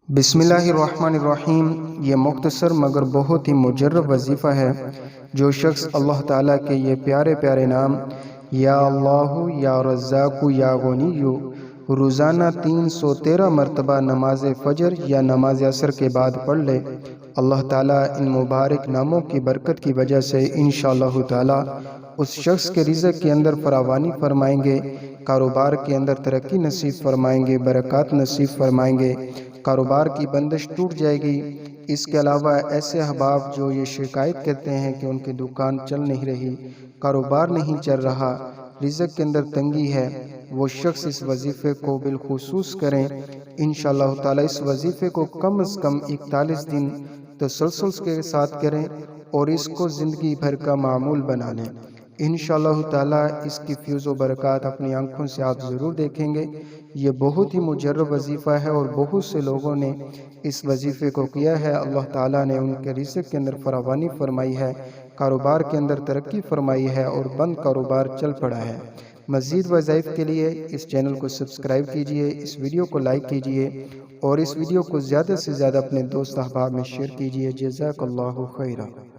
بسم اللہ الرحمن الرحیم۔ یہ مختصر مگر بہت ہی مجرب وظیفہ ہے۔ جو شخص اللہ تعالیٰ کے یہ پیارے پیارے نام یا اللہ، یا رزاق، یا غنی روزانہ 313 مرتبہ نماز فجر یا نماز عصر کے بعد پڑھ لے، اللہ تعالیٰ ان مبارک ناموں کی برکت کی وجہ سے انشاءاللہ تعالیٰ اس شخص کے رزق کے اندر فراوانی فرمائیں گے، کاروبار کے اندر ترقی نصیب فرمائیں گے، برکات نصیب فرمائیں گے، کاروبار کی بندش ٹوٹ جائے گی۔ اس کے علاوہ ایسے احباب جو یہ شکایت کرتے ہیں کہ ان کی دکان چل نہیں رہی، کاروبار نہیں چل رہا، رزق کے اندر تنگی ہے، وہ شخص اس وظیفے کو بالخصوص کریں۔ انشاءاللہ تعالی اس وظیفے کو کم از کم 41 دن تسلسل کے ساتھ کریں اور اس کو زندگی بھر کا معمول بنا لیں۔ انشاءاللہ تعالی اس کی فیض و برکات اپنی آنکھوں سے آپ ضرور دیکھیں گے۔ یہ بہت ہی مجرب وظیفہ ہے اور بہت سے لوگوں نے اس وظیفے کو کیا ہے، اللہ تعالیٰ نے ان کے رزق کے اندر فراوانی فرمائی ہے، کاروبار کے اندر ترقی فرمائی ہے اور بند کاروبار چل پڑا ہے۔ مزید وظائف کے لیے اس چینل کو سبسکرائب کیجئے، اس ویڈیو کو لائک کیجئے اور اس ویڈیو کو زیادہ سے زیادہ اپنے دوست احباب میں شیئر کیجئے۔ جزاک اللہ خیرہ۔